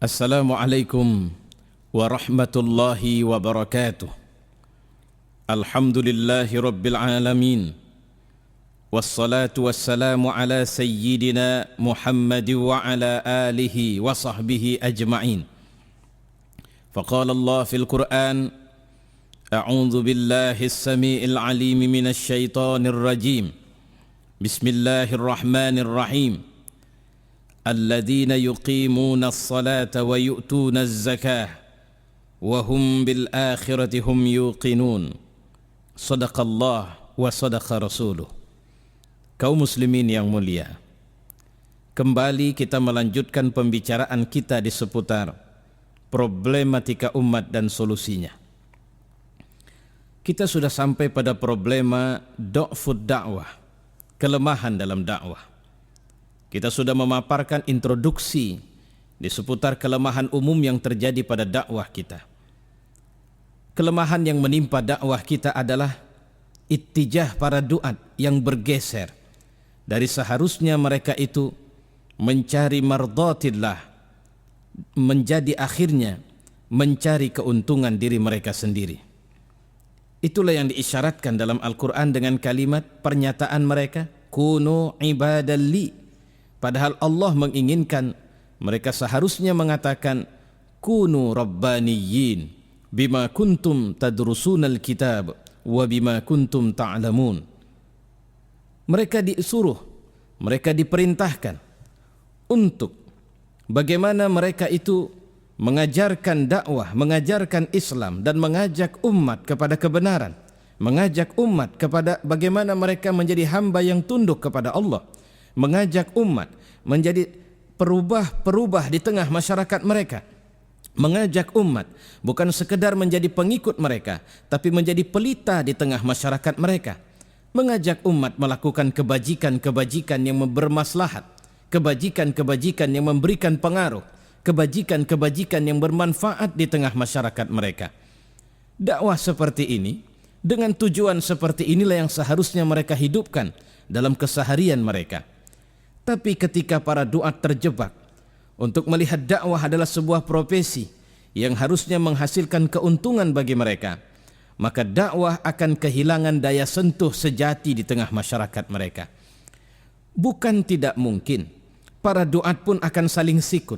Assalamualaikum warahmatullahi wabarakatuh. Alhamdulillahi rabbil alamin. Wassalatu wassalamu ala sayyidina Muhammad wa ala alihi wa sahbihi ajma'in. Faqala Allah fil Qur'an, a'udzu billahi as-sami'il 'alim minasy syaithanir rajim. Bismillahirrahmanirrahim. الذين يقيمون الصلاة ويؤتون الزكاة وهم بالآخرة هم يوقنون. صدق الله وصدق رسوله. Kaum muslimin yang mulia, kembali kita melanjutkan pembicaraan kita di seputar problematika umat dan solusinya. Kita sudah sampai pada problema du'fud dakwah, kelemahan dalam dakwah. Kita sudah memaparkan introduksi di seputar kelemahan umum yang terjadi pada dakwah kita. Kelemahan yang menimpa dakwah kita adalah ittijah para duat yang bergeser dari seharusnya mereka itu mencari mardhatillah, menjadi akhirnya mencari keuntungan diri mereka sendiri. Itulah yang diisyaratkan dalam Al-Quran dengan kalimat pernyataan mereka, kunu ibadalli. Padahal Allah menginginkan mereka seharusnya mengatakan kunu rabbaniyin bima kuntum tadrusunal kitab wa bima kuntum ta'lamun. Mereka disuruh, mereka diperintahkan untuk bagaimana mereka itu mengajarkan dakwah, mengajarkan Islam dan mengajak umat kepada kebenaran, mengajak umat kepada bagaimana mereka menjadi hamba yang tunduk kepada Allah, mengajak umat menjadi perubah di tengah masyarakat mereka, mengajak umat bukan sekedar menjadi pengikut mereka tapi menjadi pelita di tengah masyarakat mereka, mengajak umat melakukan kebajikan-kebajikan yang bermaslahat, kebajikan-kebajikan yang memberikan pengaruh, kebajikan-kebajikan yang bermanfaat di tengah masyarakat mereka. Dakwah seperti ini dengan tujuan seperti inilah yang seharusnya mereka hidupkan dalam keseharian mereka. Tapi ketika para duat terjebak untuk melihat dakwah adalah sebuah profesi yang harusnya menghasilkan keuntungan bagi mereka, maka dakwah akan kehilangan daya sentuh sejati di tengah masyarakat mereka. Bukan tidak mungkin, para duat pun akan saling sikut.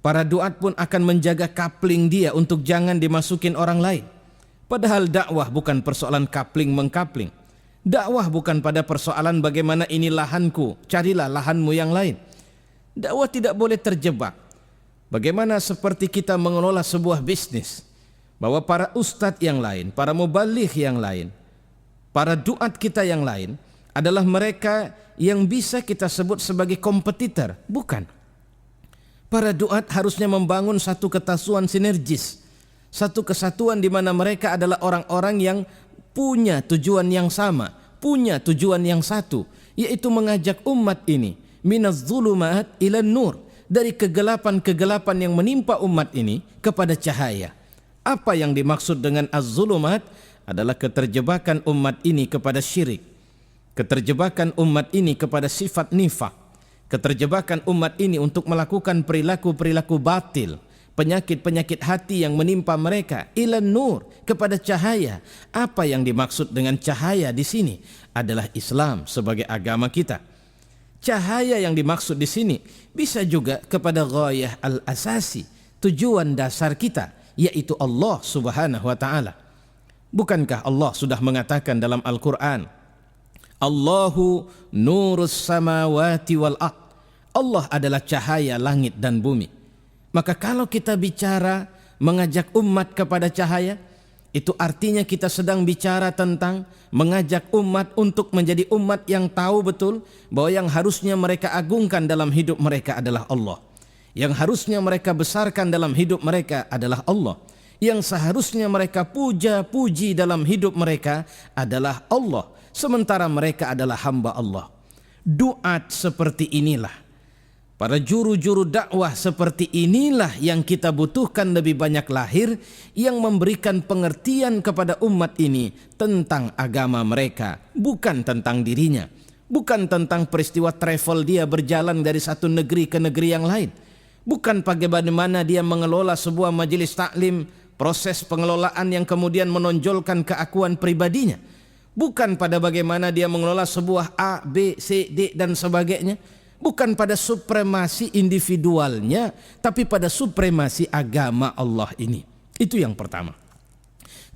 Para duat pun akan menjaga kapling dia untuk jangan dimasukin orang lain. Padahal dakwah bukan persoalan kapling-mengkapling. Dakwah bukan pada persoalan bagaimana ini lahanku, carilah lahanmu yang lain. Dakwah tidak boleh terjebak bagaimana seperti kita mengelola sebuah bisnis, bahwa para ustadz yang lain, para mubaligh yang lain, para duat kita yang lain adalah mereka yang bisa kita sebut sebagai kompetitor. Bukan. Para duat harusnya membangun satu kesatuan sinergis, satu kesatuan di mana mereka adalah orang-orang yang punya tujuan yang sama, punya tujuan yang satu, yaitu mengajak umat ini minaz zulumat ila nur, dari kegelapan-kegelapan yang menimpa umat ini kepada cahaya. Apa yang dimaksud dengan az-zulumat adalah keterjebakan umat ini kepada syirik, keterjebakan umat ini kepada sifat nifak, keterjebakan umat ini untuk melakukan perilaku-perilaku batil, penyakit-penyakit hati yang menimpa mereka, ila nur, kepada cahaya. Apa yang dimaksud dengan cahaya di sini adalah Islam sebagai agama kita. Cahaya yang dimaksud di sini bisa juga kepada ghayah al-asasi, tujuan dasar kita, yaitu Allah Subhanahu wa taala. Bukankah Allah sudah mengatakan dalam Al-Qur'an, Allahu nurus samawati wal ard. Allah adalah cahaya langit dan bumi. Maka kalau kita bicara mengajak umat kepada cahaya, itu artinya kita sedang bicara tentang mengajak umat untuk menjadi umat yang tahu betul bahwa yang harusnya mereka agungkan dalam hidup mereka adalah Allah. Yang harusnya mereka besarkan dalam hidup mereka adalah Allah. Yang seharusnya mereka puja-puji dalam hidup mereka adalah Allah. Sementara mereka adalah hamba Allah. Duat seperti inilah, para juru-juru dakwah seperti inilah yang kita butuhkan lebih banyak lahir, yang memberikan pengertian kepada umat ini tentang agama mereka, bukan tentang dirinya, bukan tentang peristiwa travel dia berjalan dari satu negeri ke negeri yang lain, bukan bagaimana dia mengelola sebuah majelis taklim, proses pengelolaan yang kemudian menonjolkan keakuan pribadinya, bukan pada bagaimana dia mengelola sebuah A, B, C, D dan sebagainya, bukan pada supremasi individualnya, tapi pada supremasi agama Allah ini. Itu yang pertama.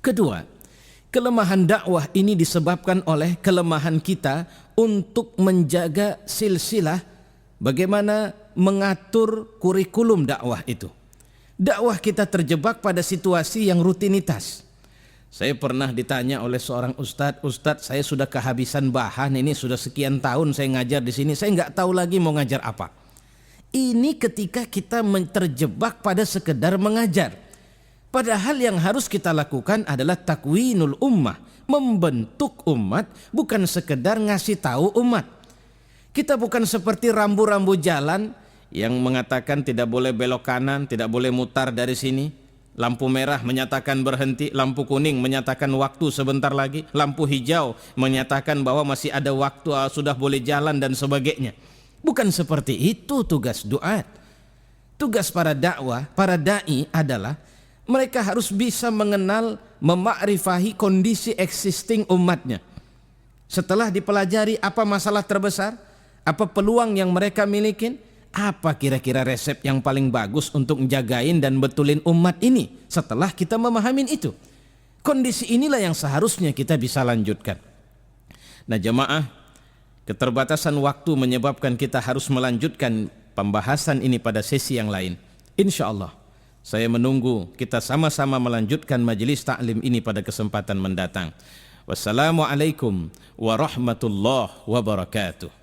Kedua, kelemahan dakwah ini disebabkan oleh kelemahan kita untuk menjaga silsilah, bagaimana mengatur kurikulum dakwah itu. Dakwah kita terjebak pada situasi yang rutinitas. Saya pernah ditanya oleh seorang ustadz, saya sudah kehabisan bahan, ini sudah sekian tahun saya ngajar di sini, saya nggak tahu lagi mau ngajar apa. Ini ketika kita terjebak pada sekedar mengajar. Padahal yang harus kita lakukan adalah takwinul ummah, membentuk umat, bukan sekedar ngasih tahu umat. Kita bukan seperti rambu-rambu jalan yang mengatakan tidak boleh belok kanan, tidak boleh mutar dari sini. Lampu merah menyatakan berhenti, lampu kuning menyatakan waktu sebentar lagi, lampu hijau menyatakan bahwa masih ada waktu, sudah boleh jalan dan sebagainya. Bukan seperti itu tugas duat. Tugas para dakwah, para da'i adalah mereka harus bisa mengenal, memakrifahi kondisi existing umatnya. Setelah dipelajari apa masalah terbesar, apa peluang yang mereka miliki, apa kira-kira resep yang paling bagus untuk menjagain dan betulin umat ini. Setelah kita memahami itu, kondisi inilah yang seharusnya kita bisa lanjutkan. Nah jamaah, keterbatasan waktu menyebabkan kita harus melanjutkan pembahasan ini pada sesi yang lain. Insya Allah saya menunggu kita sama-sama melanjutkan majelis taklim ini pada kesempatan mendatang. Wassalamualaikum warahmatullahi wabarakatuh.